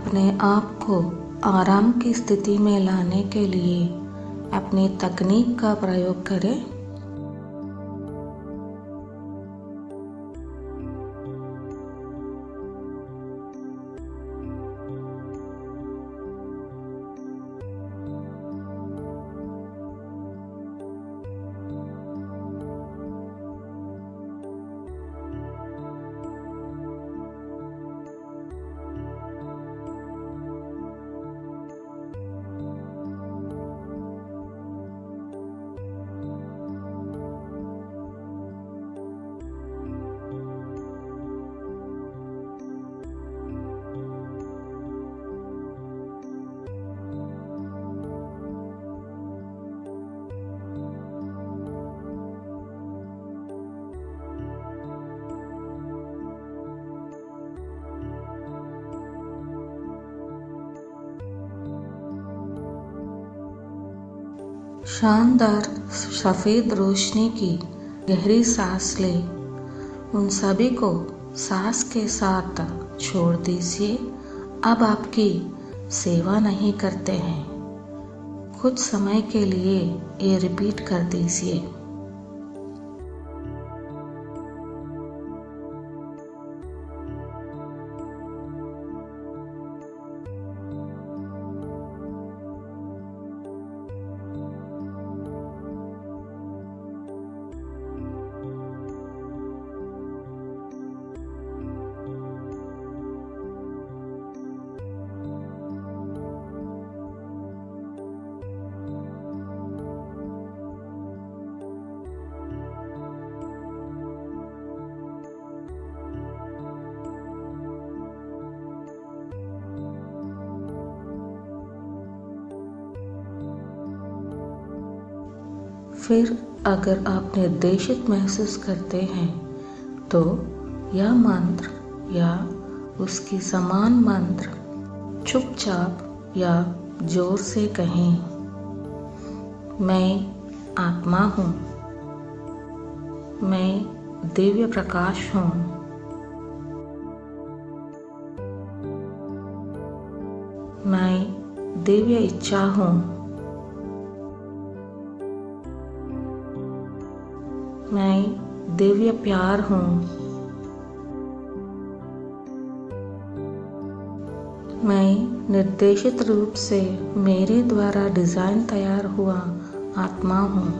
अपने आप को आराम की स्थिति में लाने के लिए अपनी तकनीक का प्रयोग करें। शानदार सफ़ेद रोशनी की गहरी सांस ले। उन सभी को सांस के साथ छोड़ दीजिए। अब आपकी सेवा नहीं करते हैं। कुछ समय के लिए ये रिपीट कर दीजिए। फिर अगर आप निर्देशित महसूस करते हैं तो यह मंत्र या उसकी समान मंत्र चुपचाप या जोर से कहें। मैं आत्मा हूँ। मैं दिव्य प्रकाश हूँ। मैं दिव्य इच्छा हूँ। मैं दिव्य प्यार हूँ। मैं निर्देशित रूप से मेरे द्वारा डिज़ाइन तैयार हुआ आत्मा हूँ।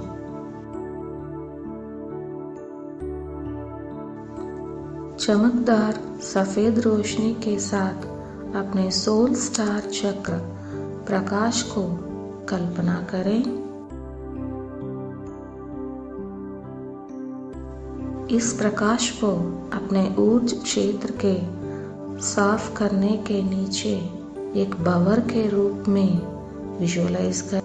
चमकदार सफ़ेद रोशनी के साथ अपने सोल स्टार चक्र प्रकाश को कल्पना करें। इस प्रकाश को अपने ऊर्ज क्षेत्र के साफ करने के नीचे एक भंवर के रूप में विजुअलाइज करें।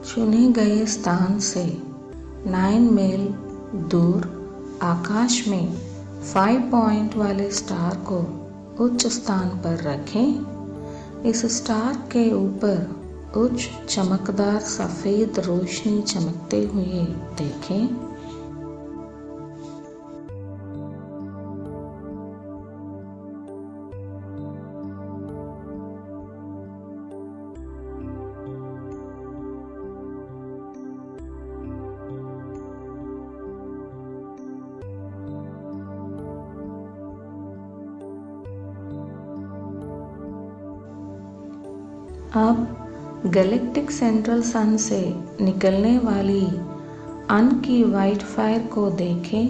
चुने गए स्थान से 9 मील दूर आकाश में 5 पॉइंट वाले स्टार को उच्च स्थान पर रखें। इस स्टार के ऊपर उच्च चमकदार सफ़ेद रोशनी चमकते हुए देखें। अब गैलेक्टिक सेंट्रल सन से निकलने वाली अन की वाइट फायर को देखें,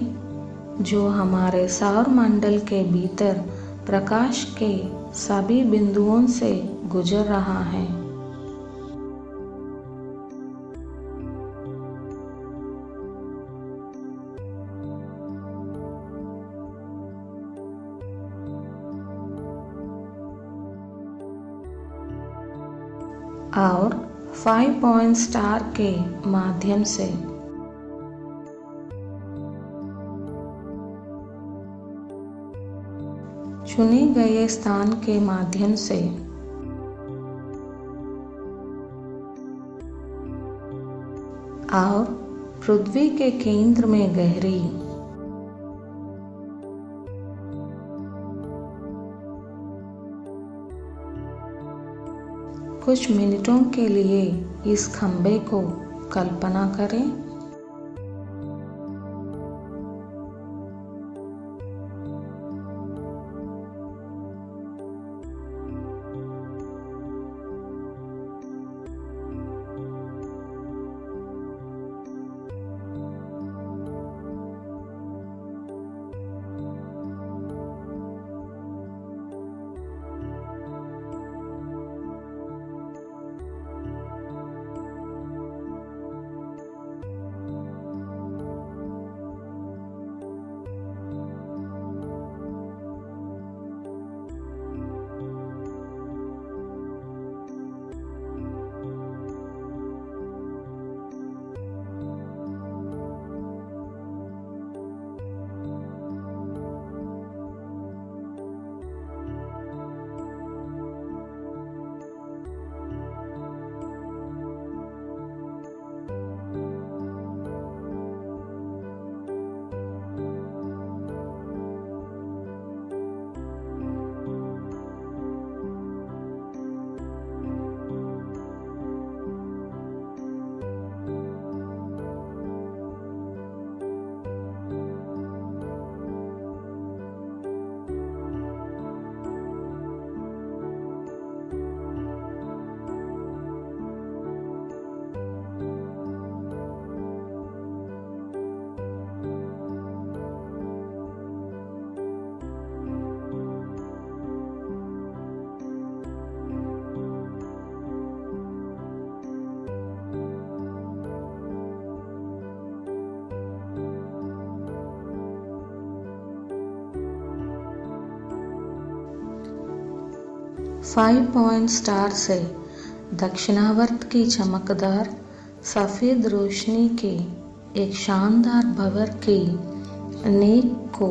जो हमारे सौर मंडल के भीतर प्रकाश के सभी बिंदुओं से गुजर रहा है। और 5 पॉइंट स्टार के माध्यम से चुने गए स्थान के माध्यम से और पृथ्वी के केंद्र में गहरी कुछ मिनटों के लिए इस खंभे को कल्पना करें। फाइव पॉइंट स्टार से दक्षिणावर्त की चमकदार सफ़ेद रोशनी के एक शानदार भंवर की नेक को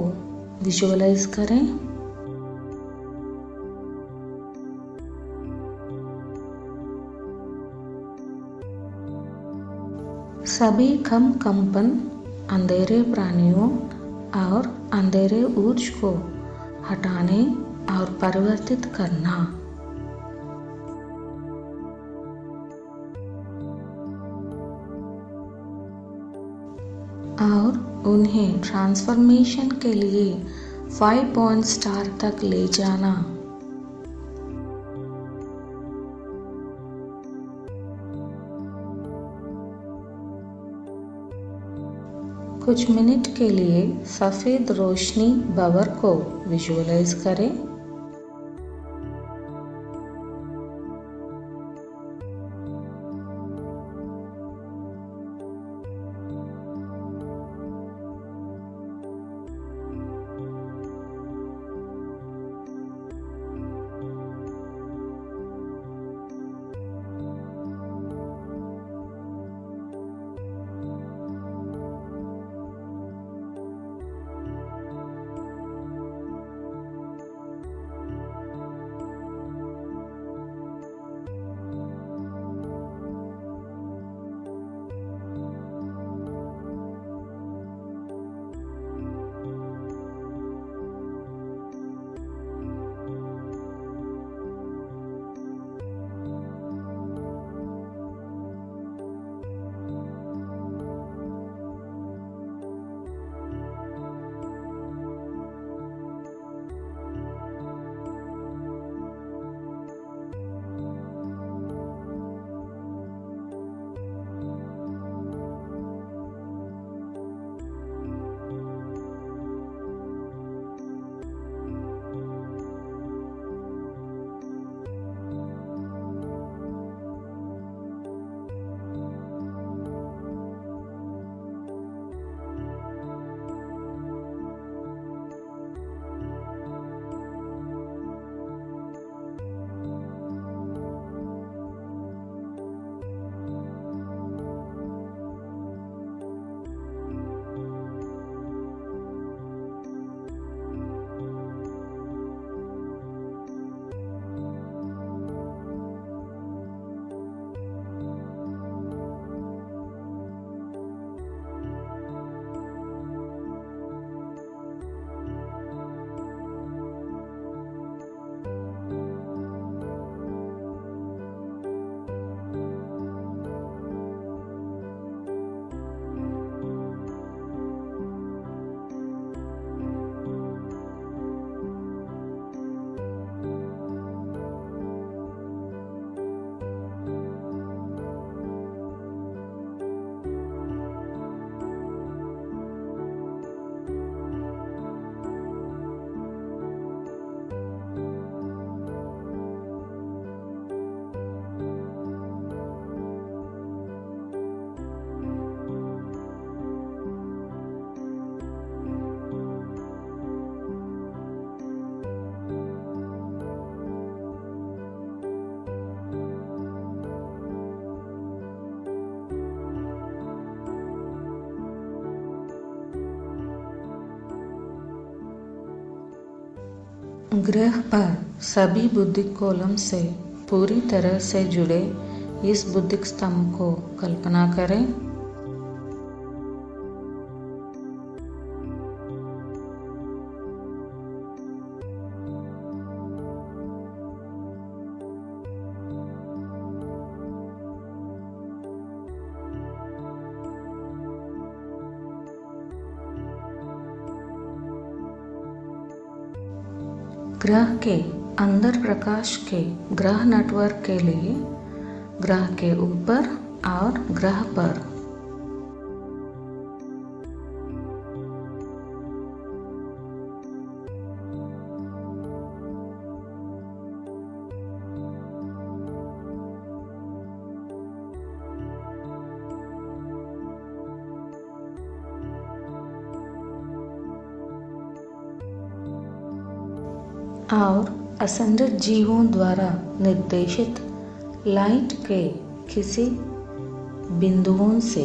विजुअलाइज करें। सभी कम कंपन अंधेरे प्राणियों और अंधेरे ऊर्ज को हटाने और परिवर्तित करना और उन्हें ट्रांसफॉर्मेशन के लिए 5 पॉइंट स्टार तक ले जाना। कुछ मिनट के लिए सफ़ेद रोशनी भंवर को विजुअलाइज करें। ग्रह पर सभी बुद्धिक कॉलम से पूरी तरह से जुड़े इस बुद्धिक स्तंभ को कल्पना करें। ग्रह के अंदर प्रकाश के ग्रह नेटवर्क के लिए ग्रह के ऊपर और ग्रह पर और असेंडेड जीवों द्वारा निर्देशित लाइट के किसी बिंदुओं से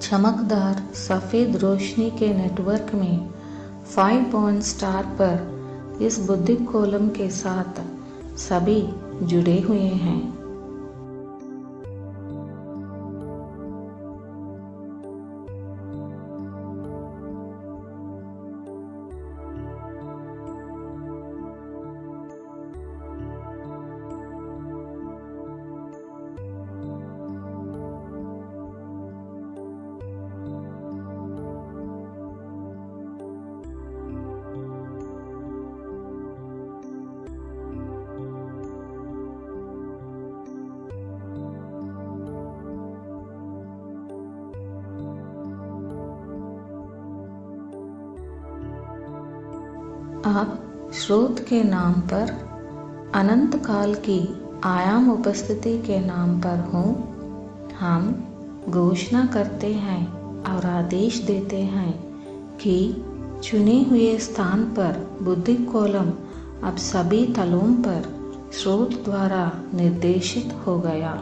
चमकदार सफ़ेद रोशनी के नेटवर्क में 5 पॉइंट स्टार पर इस बुद्धिक कॉलम के साथ सभी जुड़े हुए हैं। आप स्रोत के नाम पर, अनंत काल की आयाम उपस्थिति के नाम पर हो, हम घोषणा करते हैं और आदेश देते हैं कि चुने हुए स्थान पर बुद्धिक कॉलम अब सभी तलों पर स्रोत द्वारा निर्देशित हो गया।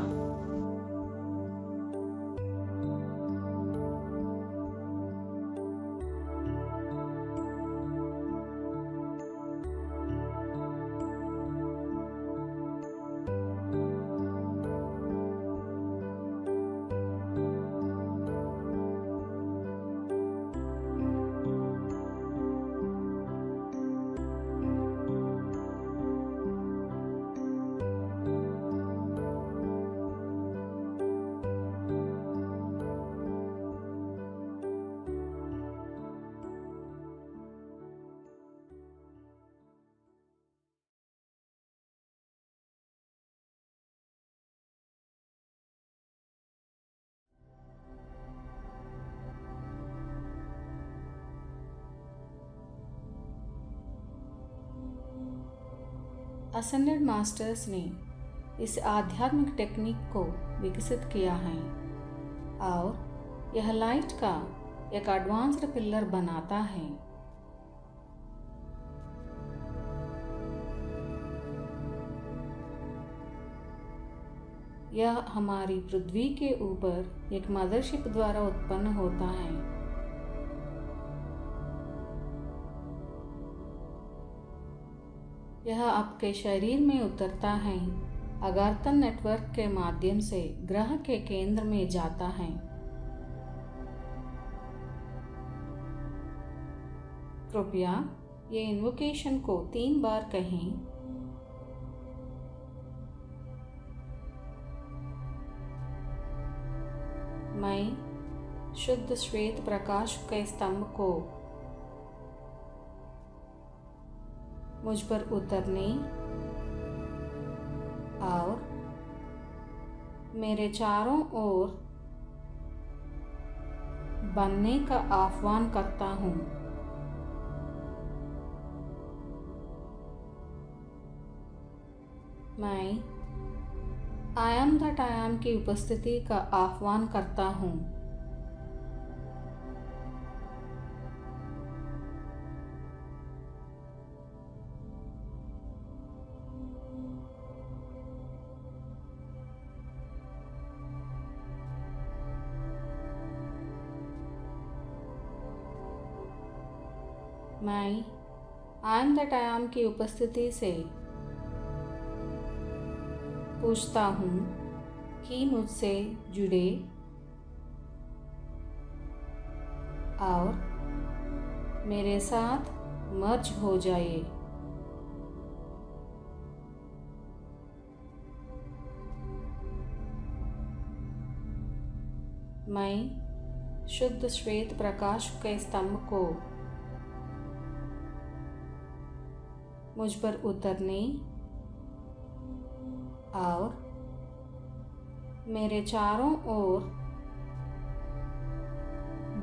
असेंडेड मास्टर्स ने इस आध्यात्मिक टेक्निक को विकसित किया है और यह लाइट का एक एडवांस्ड पिलर बनाता है। यह हमारी पृथ्वी के ऊपर एक मदरशिप द्वारा उत्पन्न होता है। यह आपके शरीर में उतरता है, अगारतन नेटवर्क के माध्यम से ग्रह के केंद्र में जाता है। कृपया ये इन्वोकेशन को 3 बार कहें। मैं शुद्ध श्वेत प्रकाश के स्तंभ को मुझ पर उतरने और मेरे चारों ओर बनने का आह्वान करता हूँ। मैं I am that I am की उपस्थिति का आह्वान करता हूँ। मैं आयम दैट आई एम की उपस्थिति से पूछता हूँ कि मुझसे जुड़े और मेरे साथ मर्ज हो जाए। मैं शुद्ध श्वेत प्रकाश के स्तंभ को मुझ पर उतरने और मेरे चारों ओर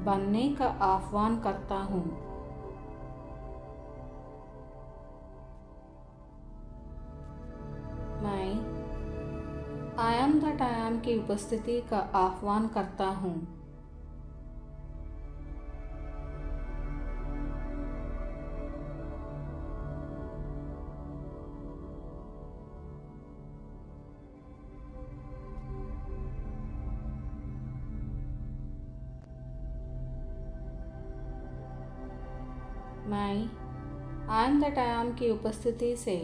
बनने का आह्वान करता हूँ। मैं I am that I am की उपस्थिति का आह्वान करता हूँ। मैं I am that I am की उपस्थिति से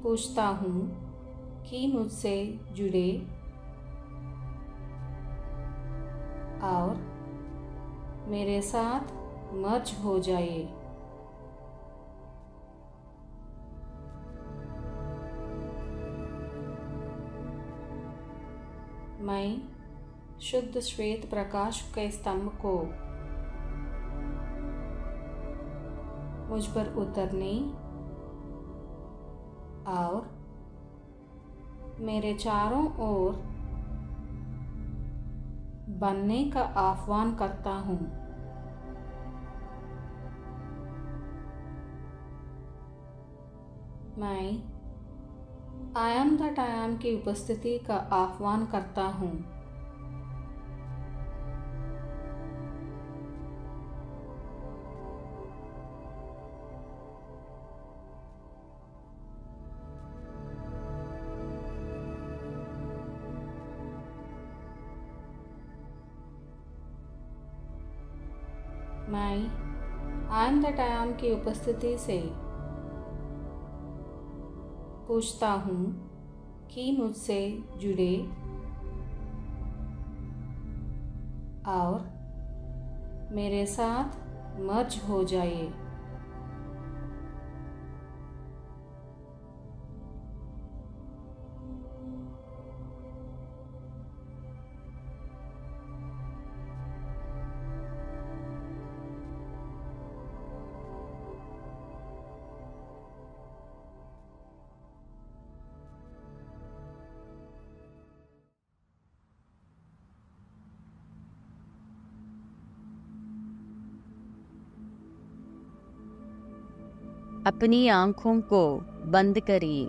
पूछता हूँ कि मुझसे जुड़े और मेरे साथ मर्ज हो जाए। मैं शुद्ध श्वेत प्रकाश के स्तंभ को मुझ पर उतरने और मेरे चारों ओर बनने का आह्वान करता हूँ। मैं I am that I am की उपस्थिति का आह्वान करता हूँ। मैं I am that I am की उपस्थिति से पूछता हूँ कि मुझसे जुड़े और मेरे साथ मर्ज हो जाए। अपनी आँखों को बंद करिए।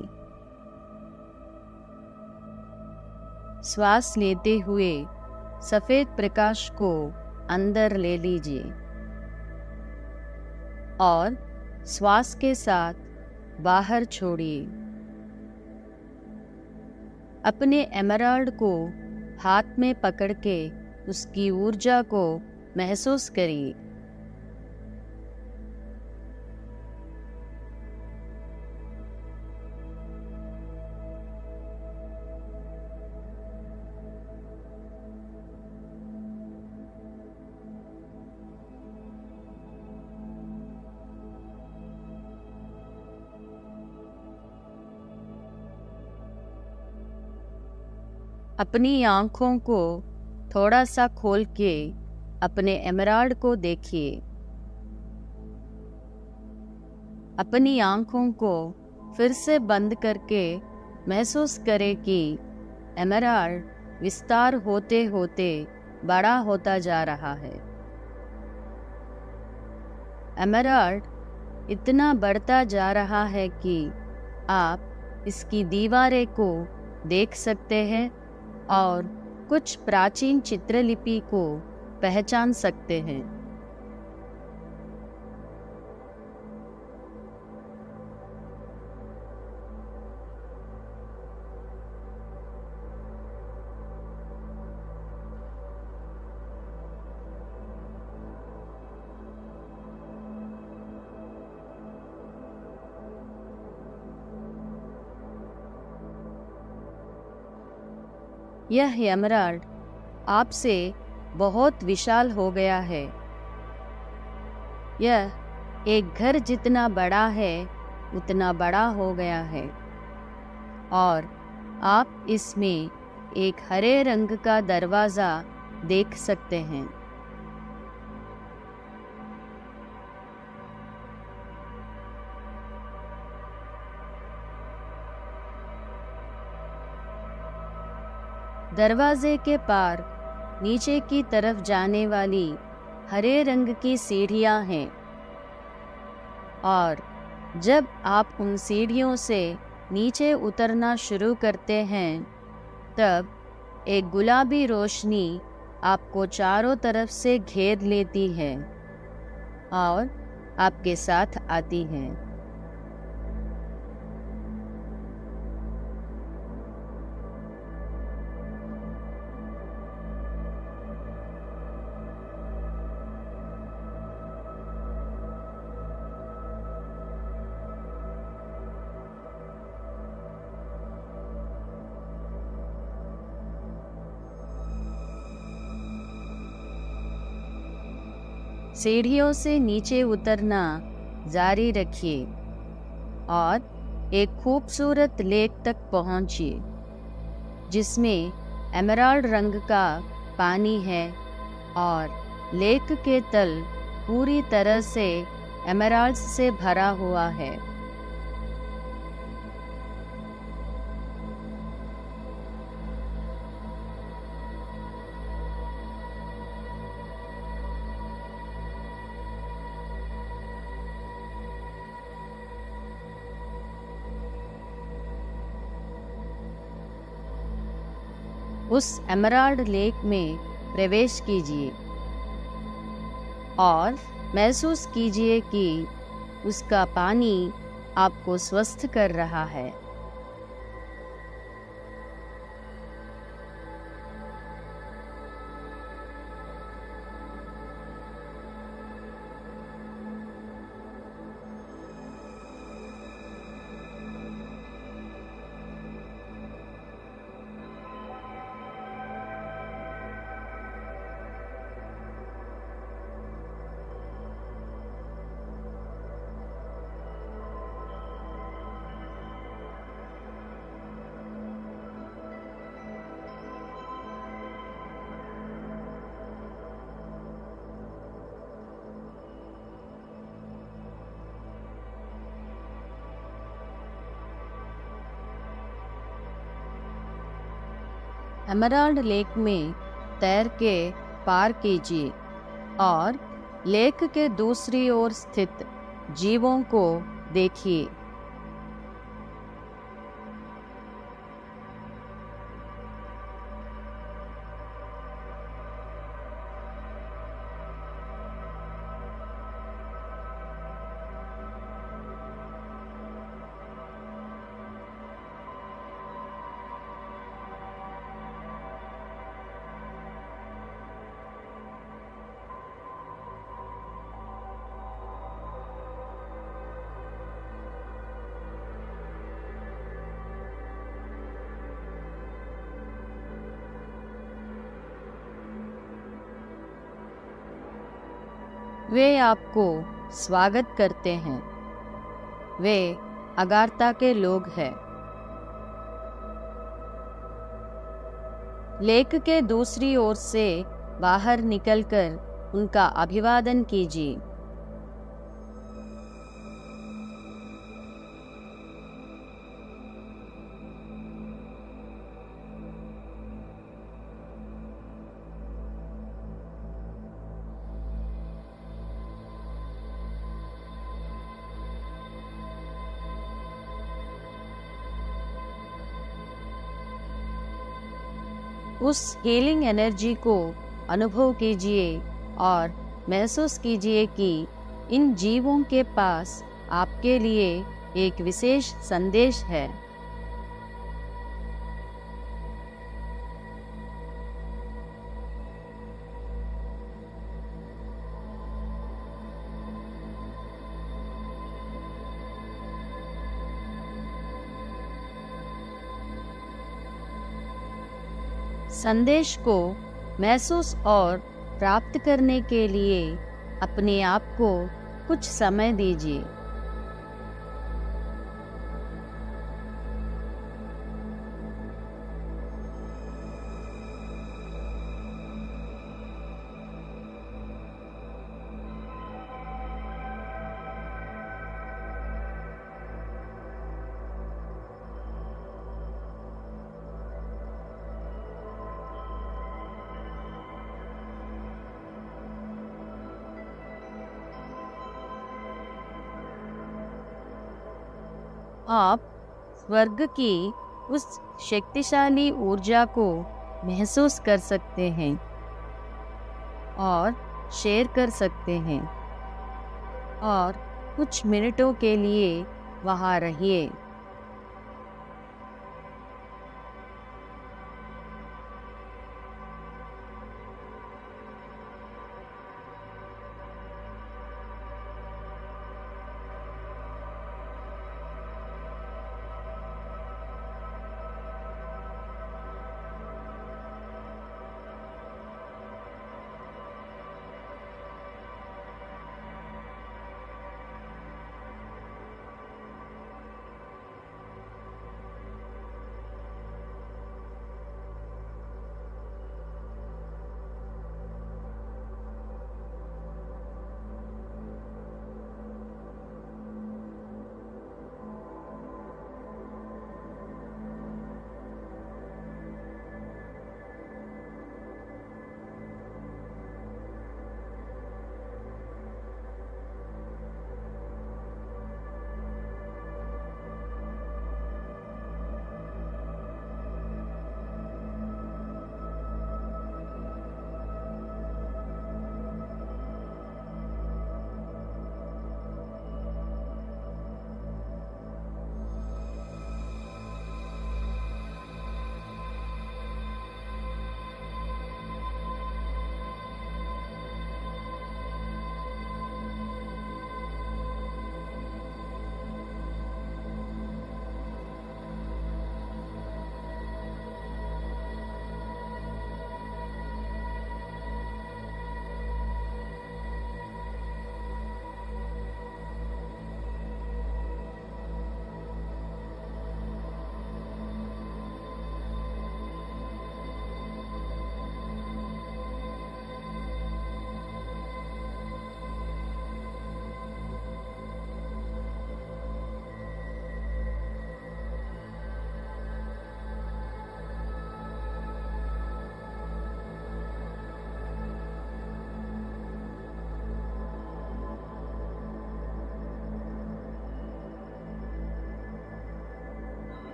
श्वास लेते हुए सफ़ेद प्रकाश को अंदर ले लीजिए और श्वास के साथ बाहर छोड़िए। अपने एमराल्ड को हाथ में पकड़ के उसकी ऊर्जा को महसूस करिए। अपनी आँखों को थोड़ा सा खोल के अपने एमराल्ड को देखिए। अपनी आँखों को फिर से बंद करके महसूस करें कि एमराल्ड विस्तार होते होते बड़ा होता जा रहा है। एमराल्ड इतना बढ़ता जा रहा है कि आप इसकी दीवारें को देख सकते हैं और कुछ प्राचीन चित्रलिपि को पहचान सकते हैं। यह एमराल्ड आपसे बहुत विशाल हो गया है। यह एक घर जितना बड़ा है उतना बड़ा हो गया है और आप इसमें एक हरे रंग का दरवाज़ा देख सकते हैं। दरवाजे के पार नीचे की तरफ जाने वाली हरे रंग की सीढ़ियां हैं और जब आप उन सीढ़ियों से नीचे उतरना शुरू करते हैं तब एक गुलाबी रोशनी आपको चारों तरफ से घेर लेती है और आपके साथ आती है। सीढ़ियों से नीचे उतरना जारी रखिए और एक खूबसूरत लेक तक पहुंचिए जिसमें एमराल्ड रंग का पानी है और लेक के तल पूरी तरह से एमराल्ड्स से भरा हुआ है। उस एमराल्ड लेक में प्रवेश कीजिए और महसूस कीजिए कि उसका पानी आपको स्वस्थ कर रहा है। एमराल्ड लेक में तैर के पार कीजिए और लेक के दूसरी ओर स्थित जीवों को देखिए। वे आपको स्वागत करते हैं। वे अगार्ता के लोग हैं। लेक के दूसरी ओर से बाहर निकलकर उनका अभिवादन कीजिए। उस हीलिंग एनर्जी को अनुभव कीजिए और महसूस कीजिए कि इन जीवों के पास आपके लिए एक विशेष संदेश है। संदेश को महसूस और प्राप्त करने के लिए अपने आप को कुछ समय दीजिए। आप स्वर्ग की उस शक्तिशाली ऊर्जा को महसूस कर सकते हैं और शेयर कर सकते हैं और कुछ मिनटों के लिए वहाँ रहिए।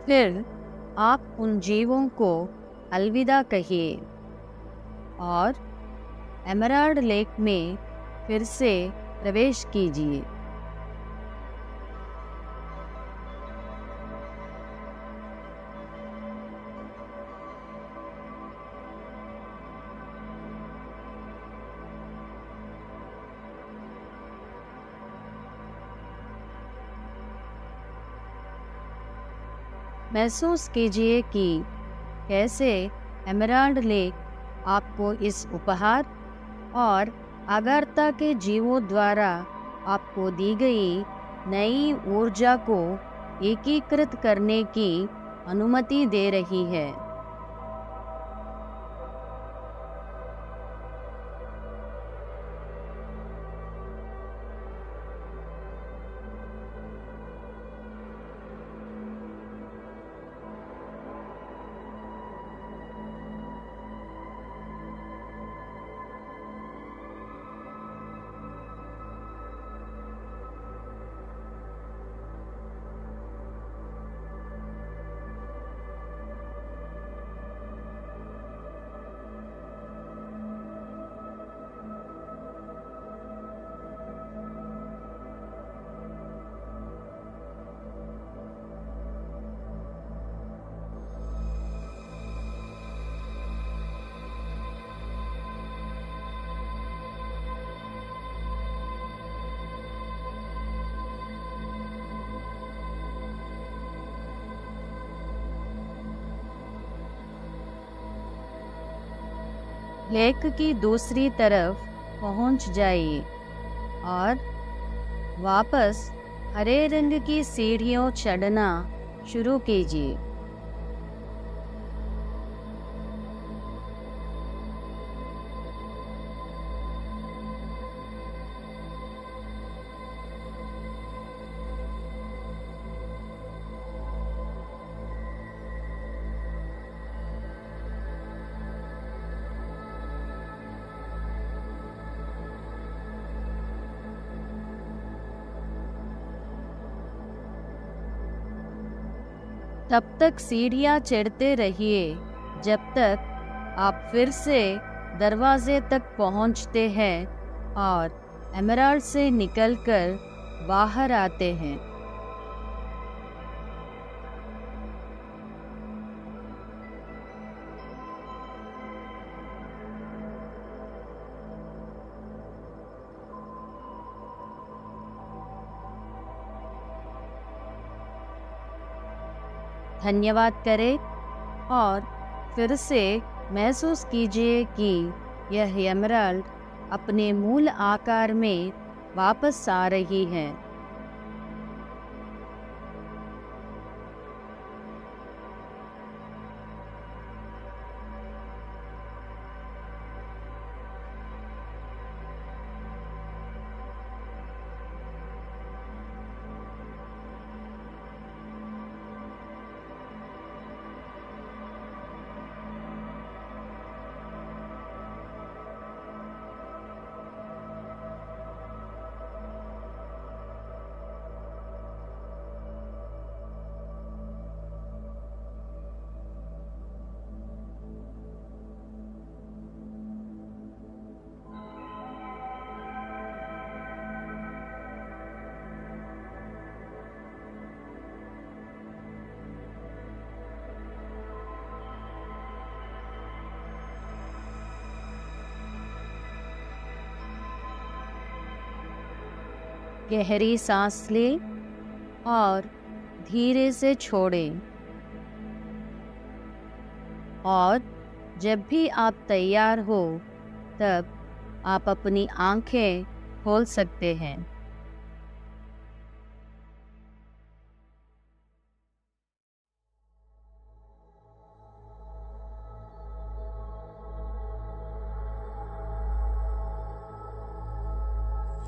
फिर आप उन जीवों को अलविदा कहिए और एमराल्ड लेक में फिर से प्रवेश कीजिए। महसूस कीजिए कि कैसे एमराल्ड लेक आपको इस उपहार और अगारता के जीवों द्वारा आपको दी गई नई ऊर्जा को एकीकृत करने की अनुमति दे रही है। लेक की दूसरी तरफ पहुंच जाइए और वापस हरे रंग की सीढ़ियों चढ़ना शुरू कीजिए। तब तक सीढ़ियाँ चढ़ते रहिए जब तक आप फिर से दरवाजे तक पहुँचते हैं और एमराल्ड से निकलकर बाहर आते हैं। धन्यवाद करें और फिर से महसूस कीजिए कि यह एमराल्ड अपने मूल आकार में वापस आ रही है। गहरी सांस लें और धीरे से छोड़ें। और जब भी आप तैयार हो तब आप अपनी आंखें खोल सकते हैं।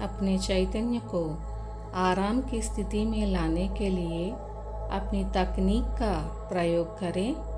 अपने चैतन्य को आराम की स्थिति में लाने के लिए अपनी तकनीक का प्रयोग करें।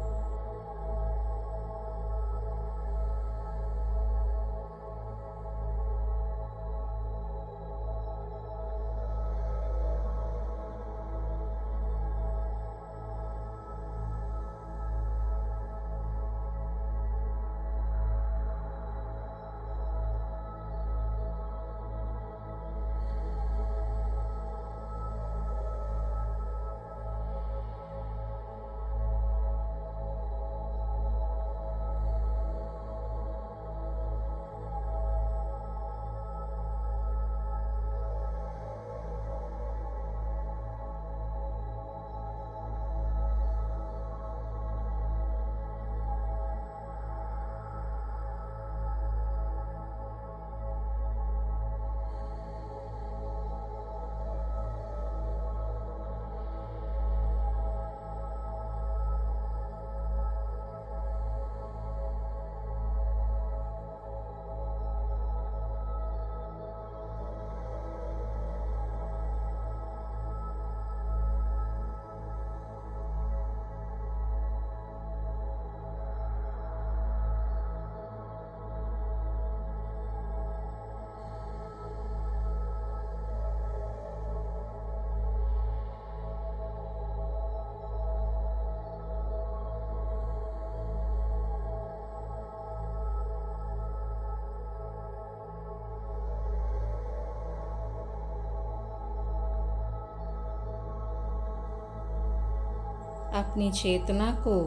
अपनी चेतना को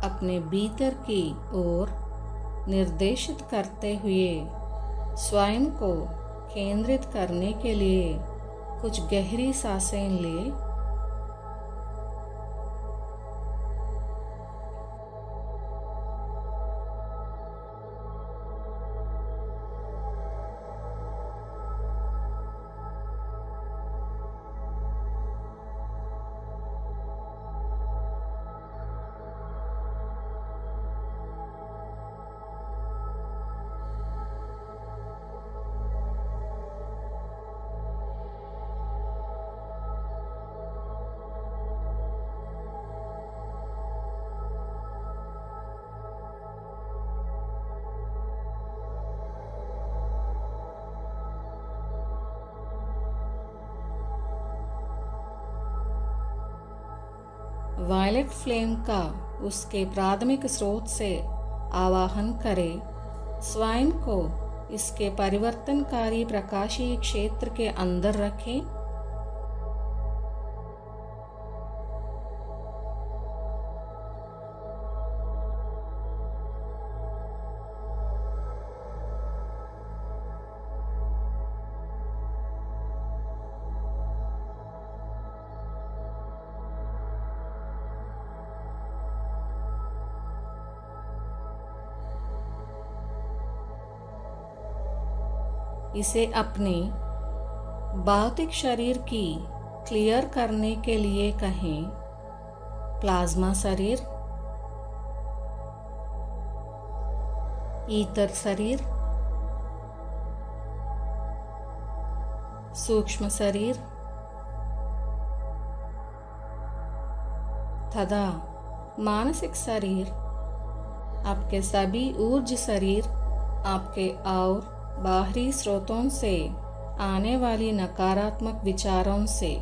अपने भीतर की ओर निर्देशित करते हुए स्वयं को केंद्रित करने के लिए कुछ गहरी सांसें लें। वायलेट फ्लेम का उसके प्राथमिक स्रोत से आवाहन करें। स्वयं को इसके परिवर्तनकारी प्रकाशीय क्षेत्र के अंदर रखें। इसे अपने भौतिक शरीर की क्लियर करने के लिए कहें। प्लाज्मा शरीर, ईथर शरीर, सूक्ष्म शरीर तथा मानसिक शरीर, आपके सभी ऊर्ज शरीर आपके और बाहरी स्रोतों से आने वाली नकारात्मक विचारों से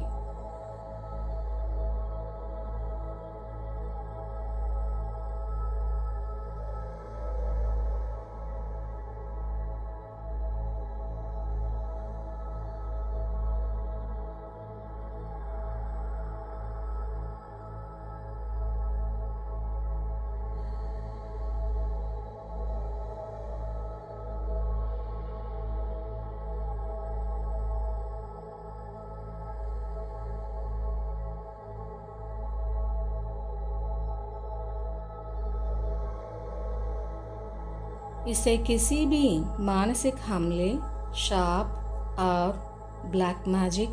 इसे किसी भी मानसिक हमले, शाप और ब्लैक मैजिक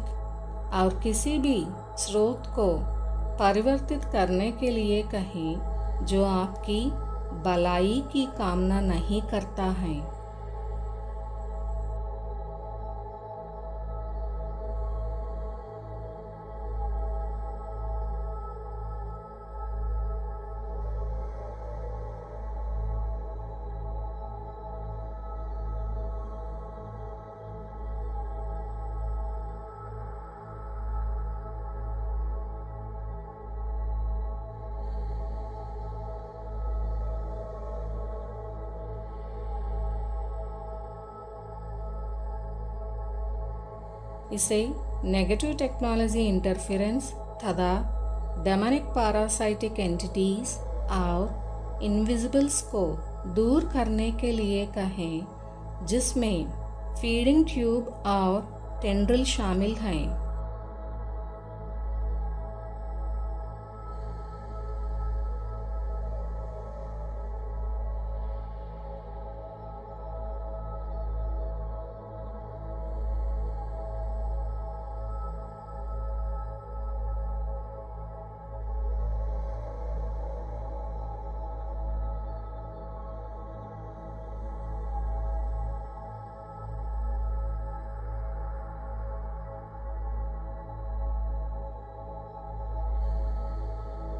और किसी भी स्रोत को परिवर्तित करने के लिए कहें जो आपकी भलाई की कामना नहीं करता है। इसे नेगेटिव टेक्नोलॉजी इंटरफेरेंस तथा डेमोनिक पैरासाइटिक एंटिटीज और इनविजिबल्स को दूर करने के लिए कहें, जिसमें फीडिंग ट्यूब और टेंड्रिल शामिल हैं।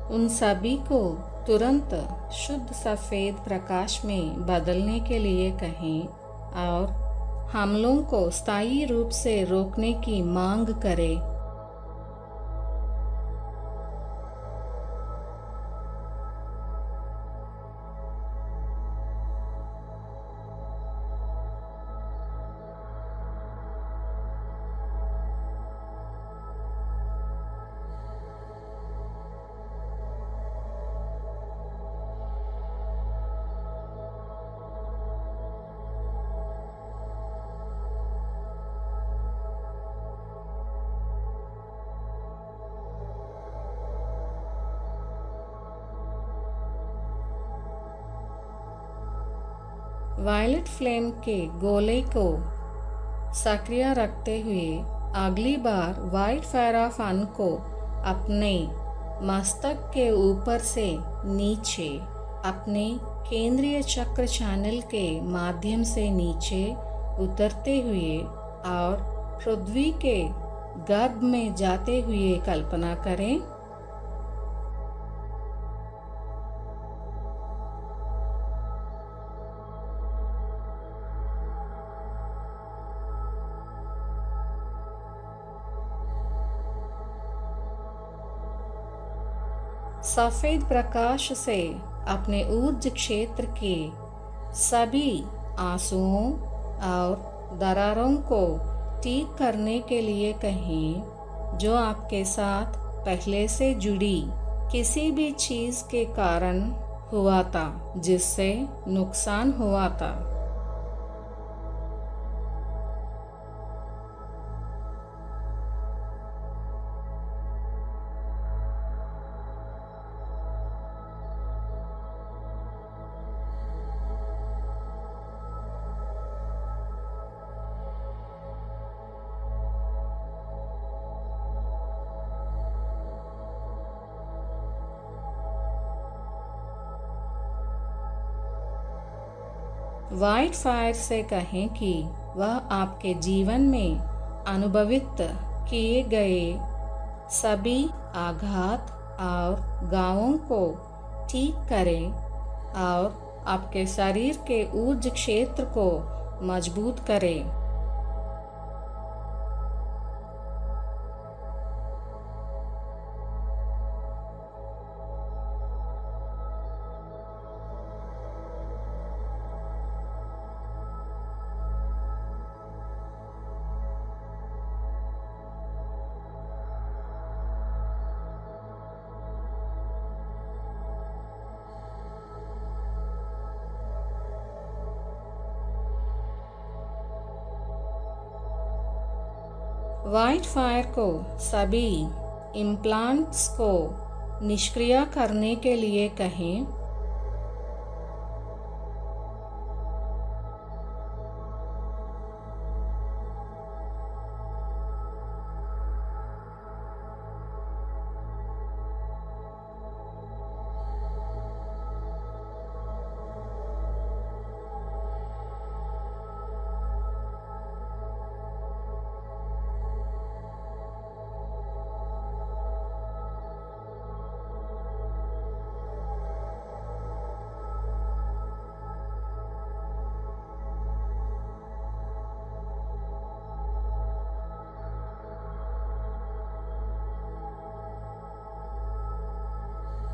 उन सभी को तुरंत शुद्ध सफ़ेद प्रकाश में बदलने के लिए कहें और हमलों को स्थायी रूप से रोकने की मांग करें। वायलेट फ्लेम के गोले को सक्रिय रखते हुए अगली बार व्हाइट फायर ऑफ अन को अपने मस्तक के ऊपर से नीचे अपने केंद्रीय चक्र चैनल के माध्यम से नीचे उतरते हुए और पृथ्वी के गर्भ में जाते हुए कल्पना करें। सफेद प्रकाश से अपने ऊर्ज क्षेत्र के सभी आंसुओं और दरारों को ठीक करने के लिए कहें जो आपके साथ पहले से जुड़ी किसी भी चीज के कारण हुआ था, जिससे नुकसान हुआ था। व्हाइट फायर से कहें कि वह आपके जीवन में अनुभवित किए गए सभी आघात और घावों को ठीक करें और आपके शरीर के ऊर्ज क्षेत्र को मजबूत करें। व्हाइट फायर को सभी इम्प्लांट्स को निष्क्रिय करने के लिए कहें।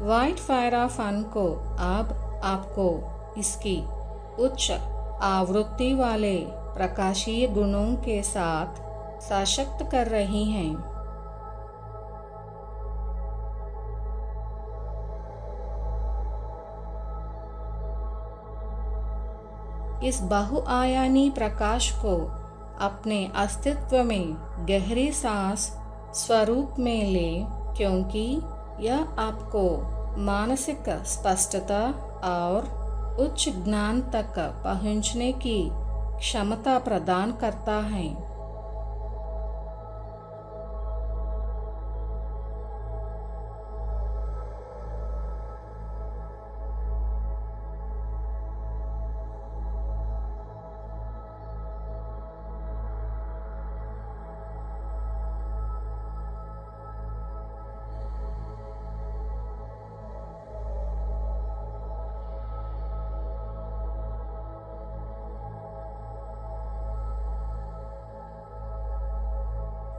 व्हाइट फायर ऑफ फन को अब आपको इसकी उच्च आवृत्ति वाले प्रकाशीय गुणों के साथ सशक्त कर रही हैं। इस बहुआयामी प्रकाश को अपने अस्तित्व में गहरी सांस स्वरूप में लें, क्योंकि यह आपको मानसिक स्पष्टता और उच्च ज्ञान तक पहुंचने की क्षमता प्रदान करता है।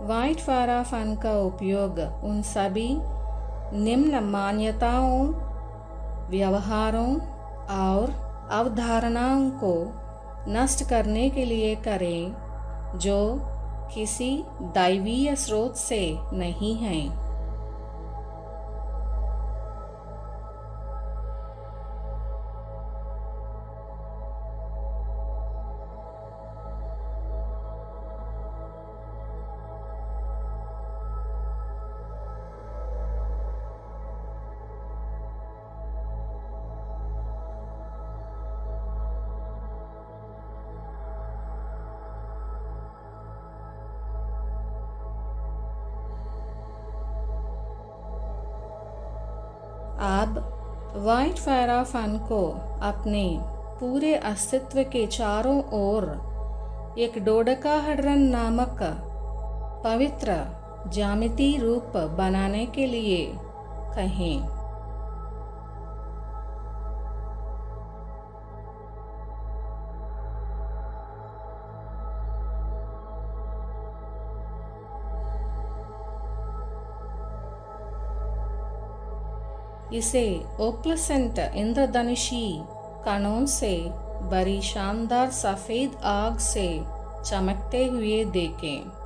व्हाइट फायर ऑफ फन का उपयोग उन सभी निम्न मान्यताओं, व्यवहारों और अवधारणाओं को नष्ट करने के लिए करें जो किसी दैवीय स्रोत से नहीं हैं। अब व्हाइट फायर ऑफ फन को अपने पूरे अस्तित्व के चारों ओर एक डोडेकाहेड्रन नामक पवित्र ज्यामिति रूप बनाने के लिए कहें। इसे ओप्लसेंट इंद्रधनुषी कणों से भरी शानदार सफेद आग से चमकते हुए देखें।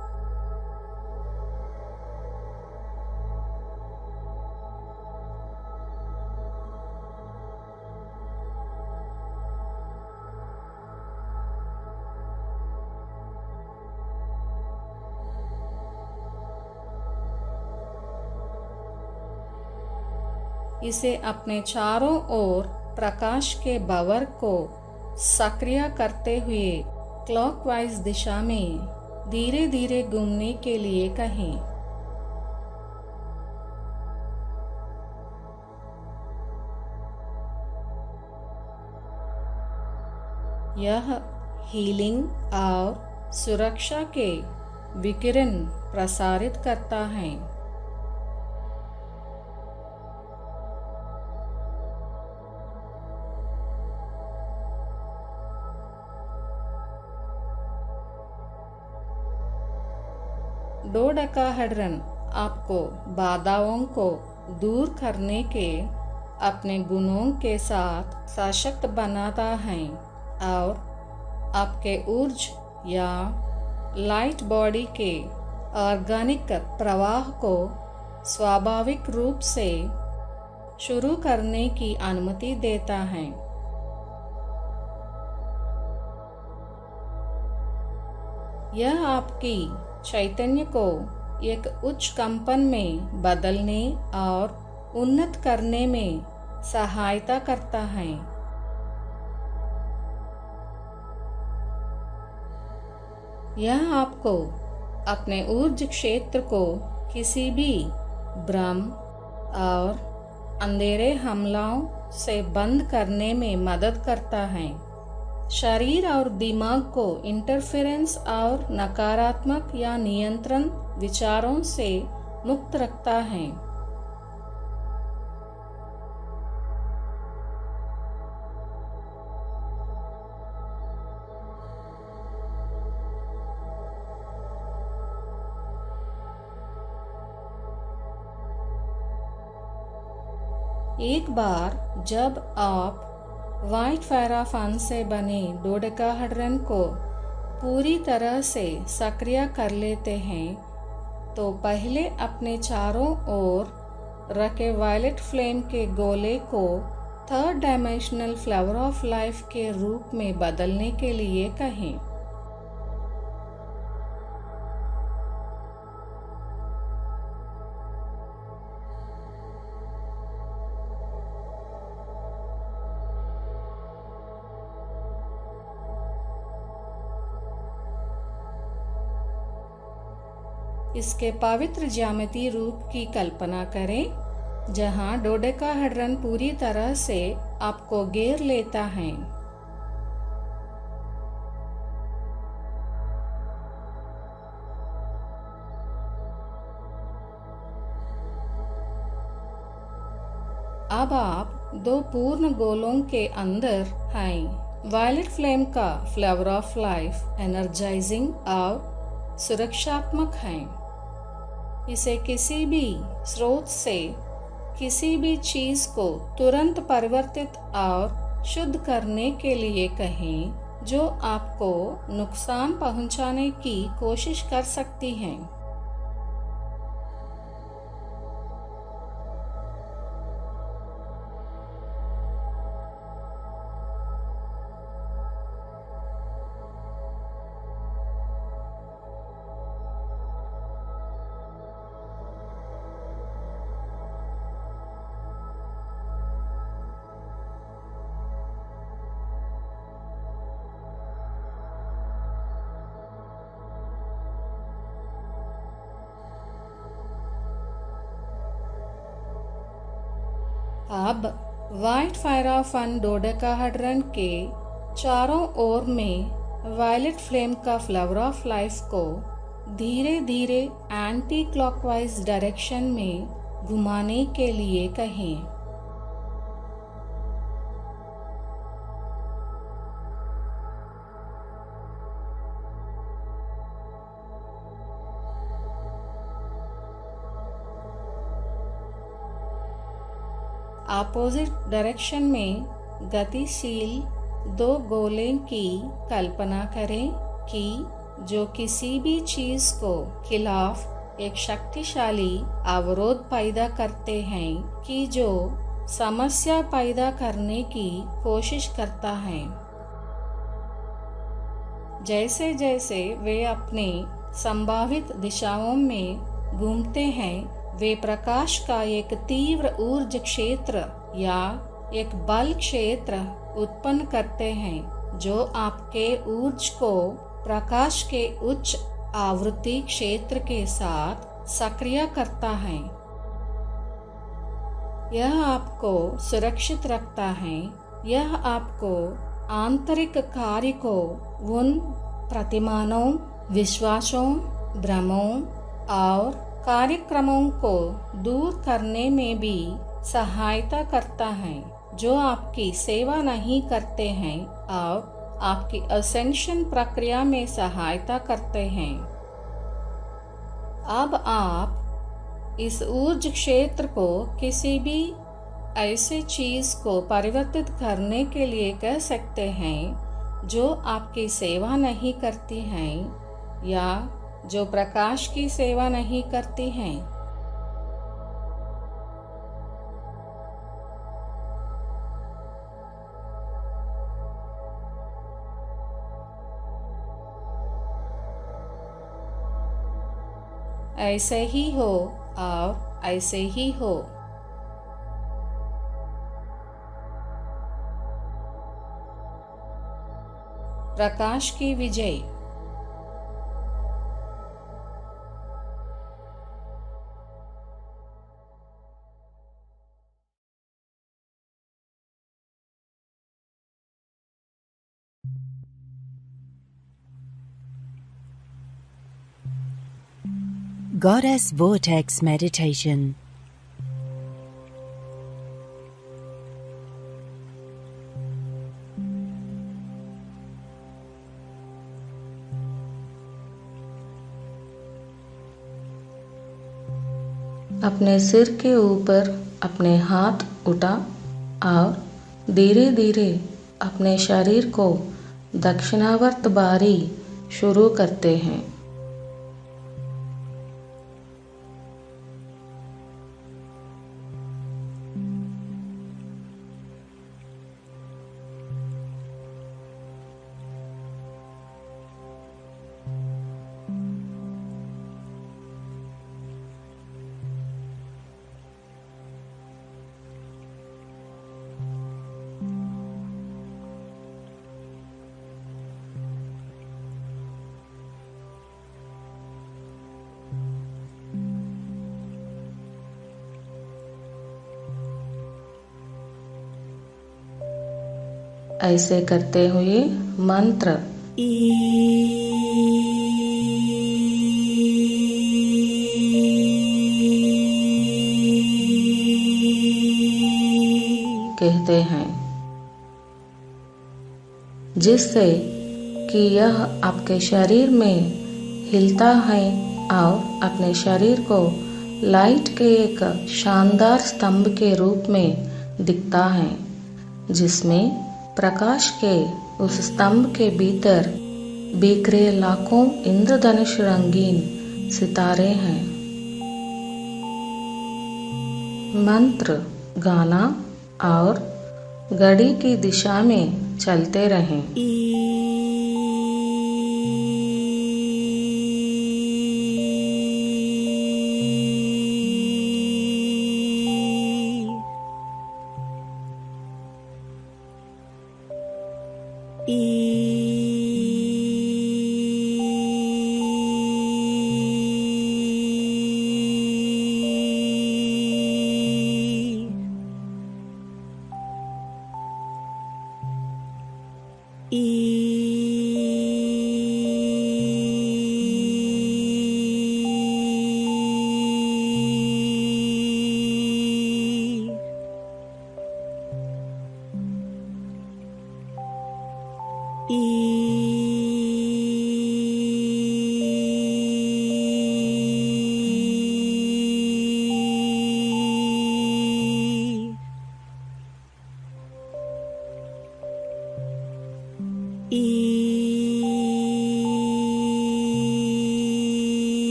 इसे अपने चारों ओर प्रकाश के भंवर को सक्रिय करते हुए क्लॉकवाइज दिशा में धीरे धीरे घूमने के लिए कहें। यह हीलिंग और सुरक्षा के विकिरण प्रसारित करता है। डोडेकाहेड्रन आपको बाधाओं को दूर करने के अपने गुणों के साथ सशक्त बनाता है और आपके ऊर्जा या लाइट बॉडी के ऑर्गेनिक प्रवाह को स्वाभाविक रूप से शुरू करने की अनुमति देता है। यह आपकी चैतन्य को एक उच्च कंपन में बदलने और उन्नत करने में सहायता करता है। यह आपको अपने ऊर्जा क्षेत्र को किसी भी भ्रम और अंधेरे हमलों से बंद करने में मदद करता है। शरीर और दिमाग को इंटरफेरेंस और नकारात्मक या नियंत्रण विचारों से मुक्त रखता है। एक बार जब आप व्हाइट फेराफन से बने डोडेकाहेड्रन को पूरी तरह से सक्रिय कर लेते हैं, तो पहले अपने चारों ओर रखे वायलेट फ्लेम के गोले को third dimensional flower of life के रूप में बदलने के लिए कहें। इसके पवित्र ज्यामितीय रूप की कल्पना करें, जहां डोडेकाहेड्रन पूरी तरह से आपको घेर लेता है। अब आप दो पूर्ण गोलों के अंदर हैं। वायलेट फ्लेम का फ्लावर ऑफ लाइफ एनर्जाइजिंग और सुरक्षात्मक है। इसे किसी भी स्रोत से किसी भी चीज को तुरंत परिवर्तित और शुद्ध करने के लिए कहें जो आपको नुकसान पहुंचाने की कोशिश कर सकती है। अब व्हाइट फेराफन डोडेकाहेड्रन के चारों ओर में वायलेट फ्लेम का फ्लावर ऑफ लाइफ को धीरे धीरे एंटी क्लॉकवाइज डायरेक्शन में घुमाने के लिए कहें। अपोजिट डायरेक्शन में गतिशील दो गोले की कल्पना करें कि जो किसी भी चीज को खिलाफ एक शक्तिशाली अवरोध पैदा करते हैं कि जो समस्या पैदा करने की कोशिश करता है। जैसे जैसे वे अपने संभावित दिशाओं में घूमते हैं, वे प्रकाश का एक तीव्र ऊर्जा क्षेत्र या एक बल क्षेत्र उत्पन्न करते हैं जो आपके ऊर्जा को प्रकाश के उच्च आवृत्ति क्षेत्र के साथ सक्रिय करता है। यह आपको सुरक्षित रखता है। यह आपको आंतरिक कार्य को उन प्रतिमानों, विश्वासों, भ्रमों और कार्यक्रमों को दूर करने में भी सहायता करता है जो आपकी सेवा नहीं करते हैं और आपकी असेंशन प्रक्रिया में सहायता करते हैं। अब आप इस ऊर्जा क्षेत्र को किसी भी ऐसे चीज को परिवर्तित करने के लिए कह सकते हैं जो आपकी सेवा नहीं करती हैं या जो प्रकाश की सेवा नहीं करती हैं। ऐसे ही हो और ऐसे ही हो। प्रकाश की विजय। Goddess Vortex Meditation. अपने सिर के ऊपर अपने हाथ उठा और धीरे धीरे अपने शरीर को दक्षिणावर्त बारी शुरू करते हैं। ऐसे करते हुए मंत्र कहते हैं, जिससे कि यह आपके शरीर में हिलता है और अपने शरीर को लाइट के एक शानदार स्तंभ के रूप में दिखता है, जिसमें प्रकाश के उस स्तंभ के भीतर बिखरे लाखों इंद्रधनुष रंगीन सितारे हैं। मंत्र गाना और घड़ी की दिशा में चलते रहें। E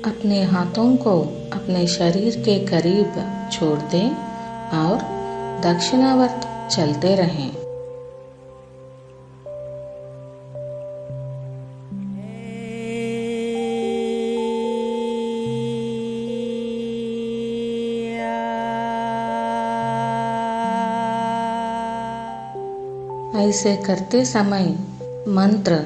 अपने हाथों को अपने शरीर के करीब छोड़ दें और दक्षिणावर्त चलते रहें। ऐसे करते समय मंत्र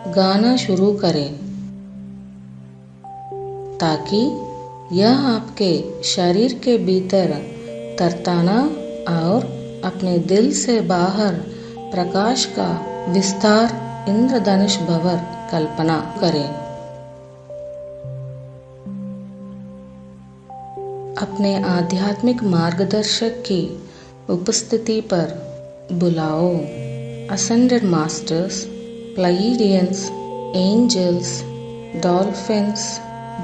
गाना शुरू करें ताकि यह आपके शरीर के भीतर तरताना और अपने दिल से बाहर प्रकाश का विस्तार इंद्रधनुष भंवर कल्पना करें। अपने आध्यात्मिक मार्गदर्शक की उपस्थिति पर बुलाओ असेंडेड मास्टर्स, प्लाइडियंस, एंजल्स, डॉल्फिन्स,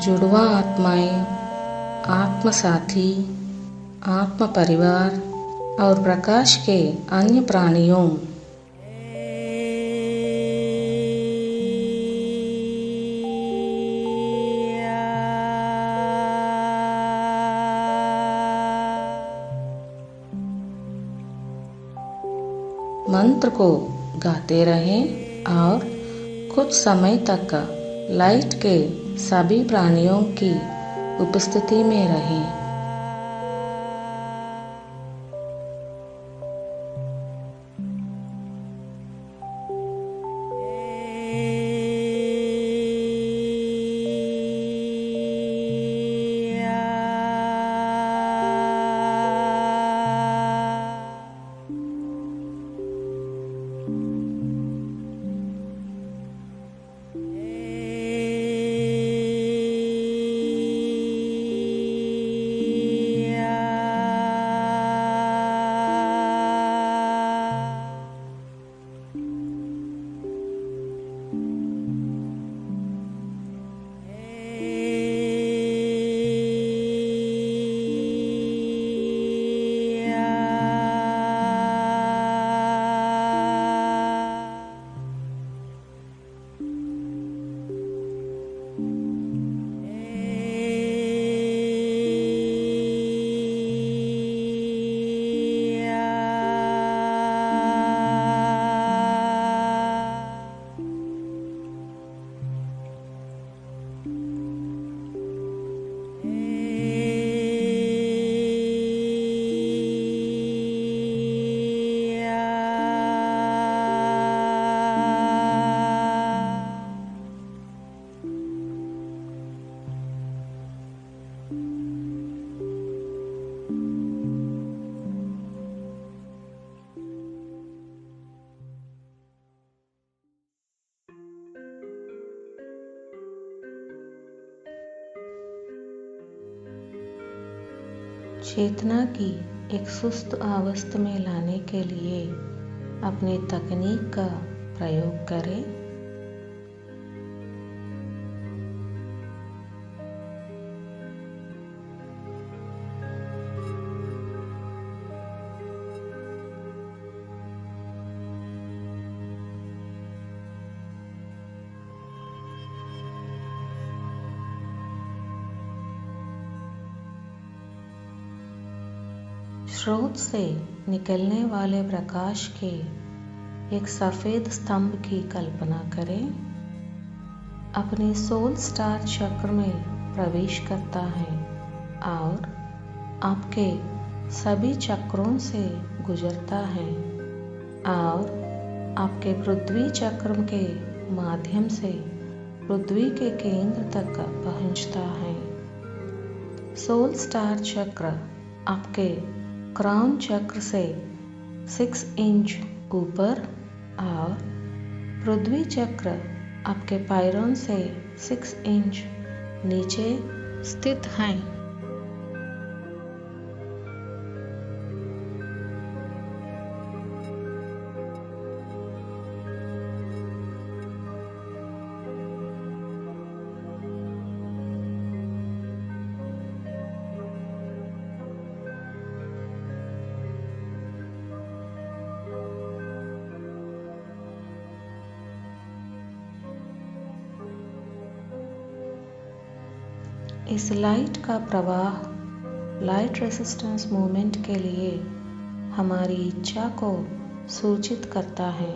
जुड़वा आत्माएं, आत्म साथी, आत्म परिवार और प्रकाश के अन्य प्राणियों। मंत्र को गाते रहें और कुछ समय तक लाइट के सभी प्राणियों की उपस्थिति में रहें। चेतना की एक सुस्त अवस्था में लाने के लिए अपनी तकनीक का प्रयोग करें। स्रोत से निकलने वाले प्रकाश के एक सफेद स्तंभ की कल्पना करें। अपने सोल स्टार चक्र में प्रवेश करता है और आपके सभी चक्रों से गुजरता है और आपके पृथ्वी चक्र के माध्यम से पृथ्वी के केंद्र तक पहुंचता है। सोल स्टार चक्र आपके क्राउन चक्र से 6 इंच ऊपर और पृथ्वी चक्र आपके पायरोन से 6 इंच नीचे स्थित हैं। इस लाइट का प्रवाह लाइट रेजिस्टेंस मूवमेंट के लिए हमारी इच्छा को सूचित करता है।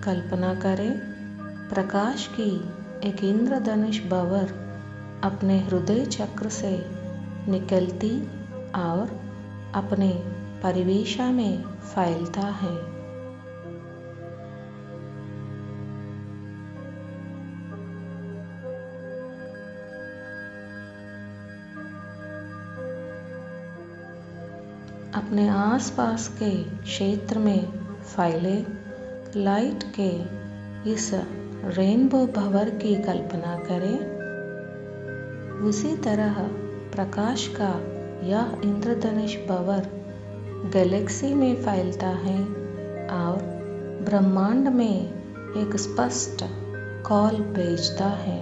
कल्पना करें, प्रकाश की एक इंद्रधनुष भंवर अपने हृदय चक्र से निकलती और अपने परिवेशा में फैलता है। अपने आसपास के क्षेत्र में फैले लाइट के इस रेनबो भंवर की कल्पना करें। उसी तरह प्रकाश का यह इंद्रधनुष भंवर गैलेक्सी में फैलता है और ब्रह्मांड में एक स्पष्ट कॉल भेजता है।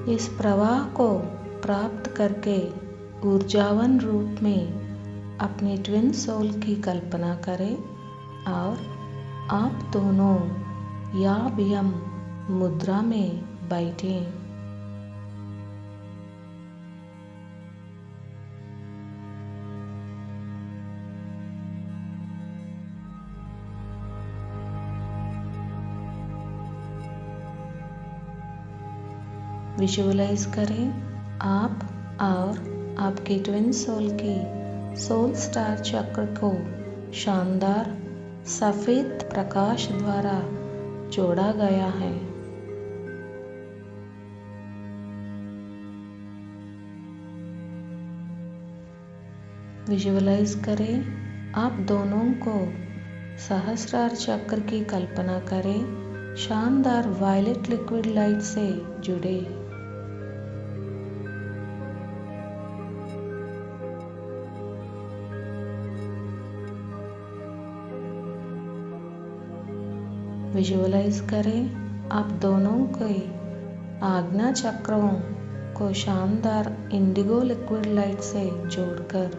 इस प्रवाह को प्राप्त करके ऊर्जावान रूप में अपनी ट्विन सोल की कल्पना करें और आप दोनों याब यम मुद्रा में बैठें। विजुअलाइज करें आप और आपकी ट्विन सोल की सोल स्टार चक्र को शानदार सफेद प्रकाश द्वारा जोड़ा गया है। विजुअलाइज करें आप दोनों को सहस्रार चक्र की कल्पना करें शानदार वायलेट लिक्विड लाइट से जुड़े। विजुअलाइज करें आप दोनों के आज्ञा चक्रों को शानदार इंडिगो लिक्विड लाइट से जोड़कर।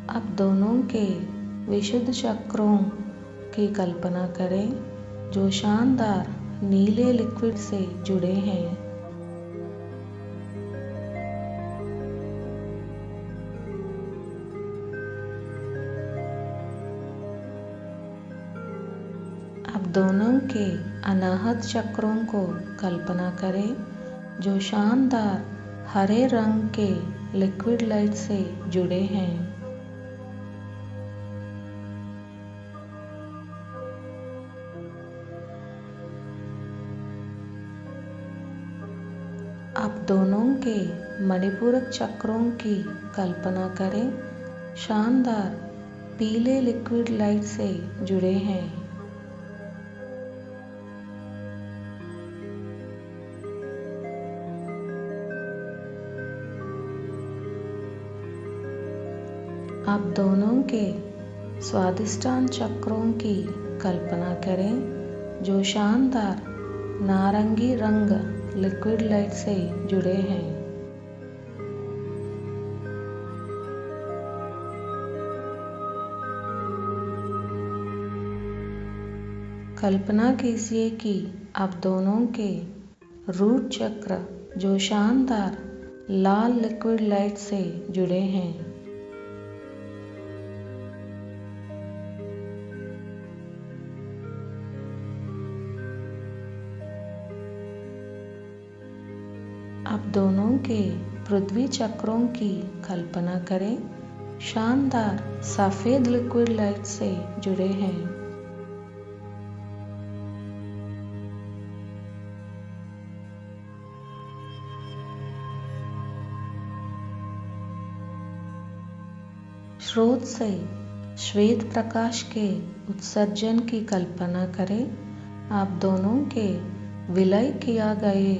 आप दोनों के विशुद्ध चक्रों की कल्पना करें जो शानदार नीले लिक्विड से जुड़े हैं। आप दोनों के अनाहत चक्रों को कल्पना करें जो शानदार हरे रंग के लिक्विड लाइट से जुड़े हैं। आप दोनों के मणिपूरक चक्रों की कल्पना करें शानदार पीले लिक्विड लाइट से जुड़े हैं। आप दोनों के स्वादिष्टान चक्रों की कल्पना करें जो शानदार नारंगी रंग लिक्विड लाइट से जुड़े हैं। कल्पना कीजिए कि आप दोनों के रूट चक्र जो शानदार लाल लिक्विड लाइट से जुड़े हैं। के पृथ्वी चक्रों की कल्पना करें, शानदार सफेद लिक्विड लाइट से जुड़े हैं। स्रोत से श्वेत प्रकाश के उत्सर्जन की कल्पना करें। आप दोनों के विलय किया गए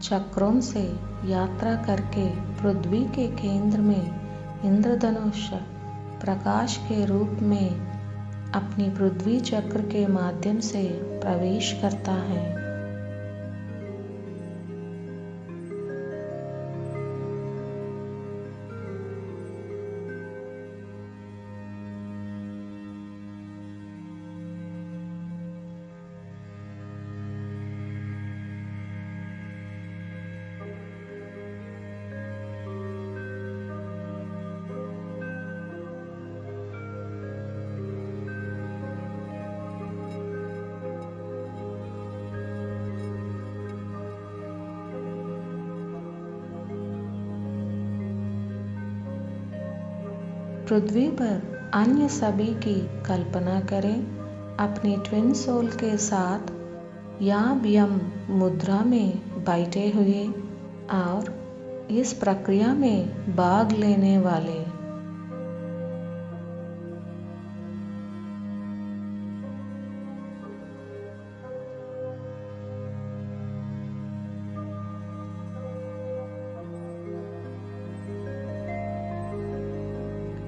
चक्रों से यात्रा करके पृथ्वी के केंद्र में इंद्रधनुष प्रकाश के रूप में अपनी पृथ्वी चक्र के माध्यम से प्रवेश करता है। पृथ्वी पर अन्य सभी की कल्पना करें, अपने ट्विन सोल के साथ याम यम मुद्रा में बैठे हुए और इस प्रक्रिया में भाग लेने वाले।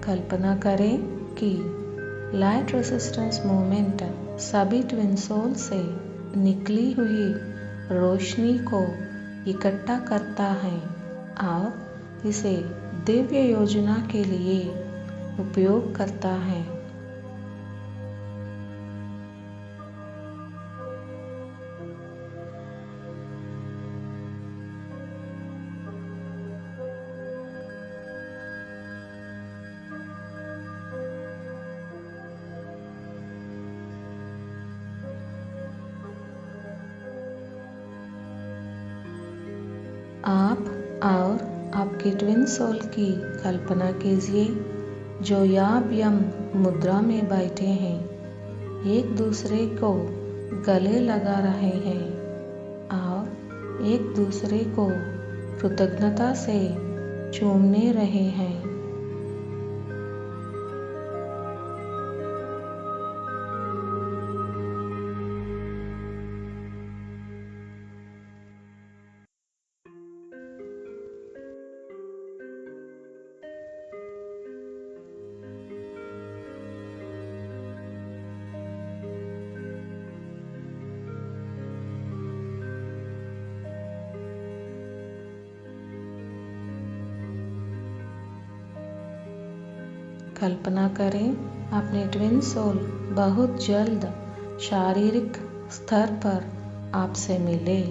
कल्पना करें कि लाइट रेजिस्टेंस मूवमेंट सभी ट्विन सोल से निकली हुई रोशनी को इकट्ठा करता है और इसे दिव्य योजना के लिए उपयोग करता है। आप और आपके ट्विन सोल की कल्पना कीजिए जो याम यम मुद्रा में बैठे हैं, एक दूसरे को गले लगा रहे हैं और एक दूसरे को कृतज्ञता से चूमने रहे हैं। कल्पना करें अपने ट्विन सोल बहुत जल्द शारीरिक स्तर पर आपसे मिले।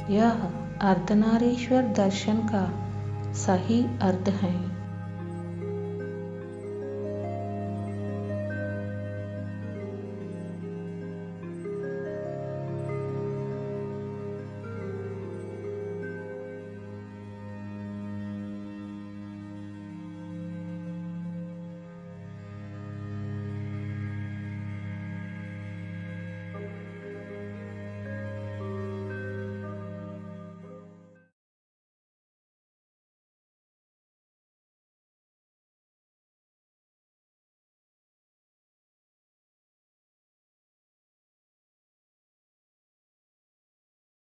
यह अर्धनारीश्वर दर्शन का सही अर्थ है।